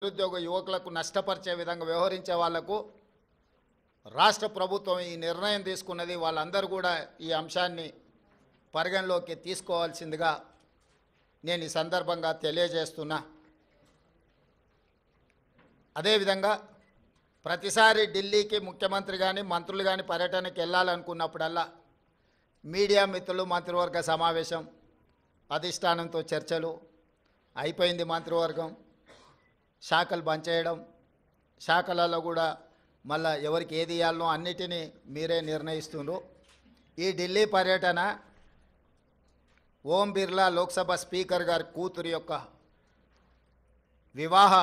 నిరుద్యోగ యువకులకు నష్టపరిచే విధంగా వ్యవహరించే వాళ్లకు రాష్ట్ర ప్రభుత్వం ఈ నిర్ణయం తీసుకున్నది. వాళ్ళందరూ కూడా ఈ అంశాన్ని పరిగణలోకి తీసుకోవాల్సిందిగా నేను ఈ సందర్భంగా తెలియజేస్తున్నా. అదేవిధంగా ప్రతిసారి ఢిల్లీకి ముఖ్యమంత్రి కానీ మంత్రులు కానీ పర్యటనకి వెళ్ళాలనుకున్నప్పుడల్లా మీడియా మిత్రులు మంత్రివర్గ సమావేశం, అధిష్టానంతో చర్చలు అయిపోయింది. మంత్రివర్గం శాఖలు పనిచేయడం, శాఖలలో కూడా మళ్ళా ఎవరికి ఏది ఇవ్వాలనో అన్నిటినీ మీరే నిర్ణయిస్తున్నారు. ఈ ఢిల్లీ పర్యటన ఓం బిర్లా లోక్సభ స్పీకర్ గారి కూతురు యొక్క వివాహ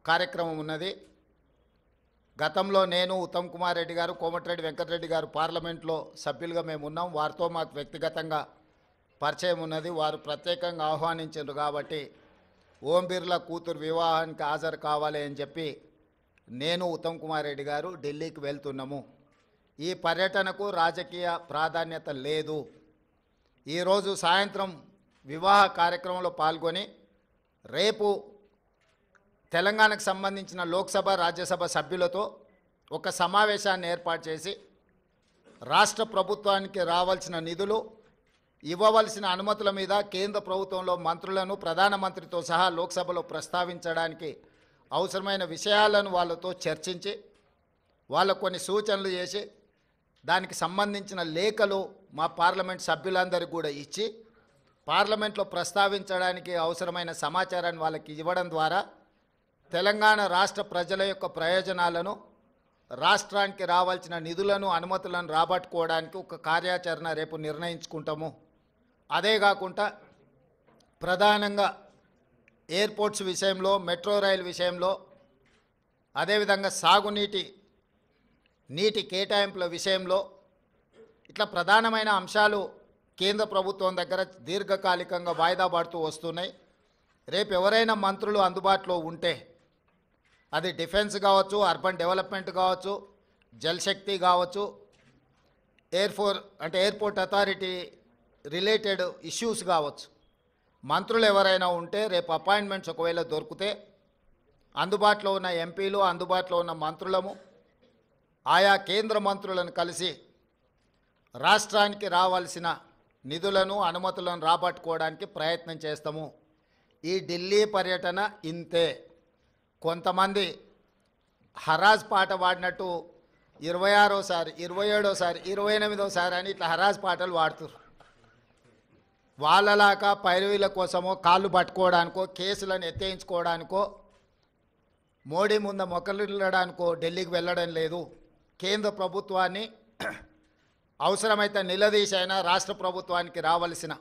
కార్యక్రమం ఉన్నది. గతంలో నేను, ఉత్తమ్ కుమార్ రెడ్డి గారు, కోమటిరెడ్డి వెంకటరెడ్డి గారు పార్లమెంట్లో సభ్యులుగా మేము ఉన్నాం. వారితో మాకు వ్యక్తిగతంగా పరిచయం ఉన్నది. వారు ప్రత్యేకంగా ఆహ్వానించారు కాబట్టి ఓం బిర్లా కూతురు వివాహానికి హాజరు కావాలి అని చెప్పి నేను, ఉత్తమ్ కుమార్ రెడ్డి గారు ఢిల్లీకి వెళ్తున్నాము. ఈ పర్యటనకు రాజకీయ ప్రాధాన్యత లేదు. ఈరోజు సాయంత్రం వివాహ కార్యక్రమంలో పాల్గొని రేపు తెలంగాణకు సంబంధించిన లోక్సభ, రాజ్యసభ సభ్యులతో ఒక సమావేశాన్ని ఏర్పాటు చేసి రాష్ట్ర ప్రభుత్వానికి రావాల్సిన నిధులు, ఇవ్వవలసిన అనుమతుల మీద కేంద్ర ప్రభుత్వంలో మంత్రులను, ప్రధానమంత్రితో సహా లోక్సభలో ప్రస్తావించడానికి అవసరమైన విషయాలను వాళ్ళతో చర్చించి వాళ్ళకు కొన్ని సూచనలు చేసి దానికి సంబంధించిన లేఖలు మా పార్లమెంట్ సభ్యులందరికీ కూడా ఇచ్చి పార్లమెంట్లో ప్రస్తావించడానికి అవసరమైన సమాచారాన్ని వాళ్ళకి ఇవ్వడం ద్వారా తెలంగాణ రాష్ట్ర ప్రజల యొక్క ప్రయోజనాలను, రాష్ట్రానికి రావాల్సిన నిధులను, అనుమతులను రాబట్టుకోవడానికి ఒక కార్యాచరణ రేపు నిర్ణయించుకుంటాము. అదే కాకుండా ప్రధానంగా ఎయిర్పోర్ట్స్ విషయంలో, మెట్రో రైలు విషయంలో, అదేవిధంగా నీటి కేటాయింపుల విషయంలో ఇట్లా ప్రధానమైన అంశాలు కేంద్ర ప్రభుత్వం దగ్గర దీర్ఘకాలికంగా వాయిదా పడుతూ వస్తున్నాయి. రేపు ఎవరైనా మంత్రులు అందుబాటులో ఉంటే అది డిఫెన్స్ కావచ్చు, అర్బన్ డెవలప్మెంట్ కావచ్చు, జలశక్తి కావచ్చు, ఎయిర్పోర్ట్ అథారిటీ రిలేటెడ్ ఇష్యూస్ కావచ్చు, మంత్రులు ఎవరైనా ఉంటే రేపు అపాయింట్మెంట్స్ ఒకవేళ దొరికితే అందుబాటులో ఉన్న ఎంపీలు, అందుబాటులో ఉన్న మంత్రులము ఆయా కేంద్ర మంత్రులను కలిసి రాష్ట్రానికి రావాల్సిన నిధులను, అనుమతులను రాబట్టుకోవడానికి ప్రయత్నం చేస్తాము. ఈ ఢిల్లీ పర్యటన ఇంతే. కొంతమంది హరాజ్ పాట పాడినట్టు 26సారి, 27సారి, 28సారి అని ఇట్లా హరాజ్ పాటలు పాడుతారు. వాళ్ళలాగా పైరవీల కోసమో, కాళ్ళు పట్టుకోవడానికో, కేసులను ఎత్తేయించుకోవడానికో, మోడీ ముందు మొక్కలిల్లడానికో ఢిల్లీకి వెళ్ళడం లేదు. కేంద్ర ప్రభుత్వాన్ని అవసరమైతే నిలదీసైనా రాష్ట్ర ప్రభుత్వానికి రావాల్సిన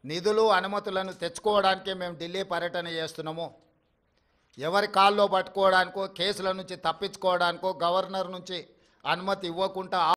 నిధులు, అనుమతులను తెచ్చుకోవడానికే మేము ఢిల్లీ పర్యటన చేస్తున్నాము. ఎవరి కాల్లో పట్టుకోవడానికో, కేసుల నుంచి తప్పించుకోవడానికో, గవర్నర్ నుంచి అనుమతి ఇవ్వకుండా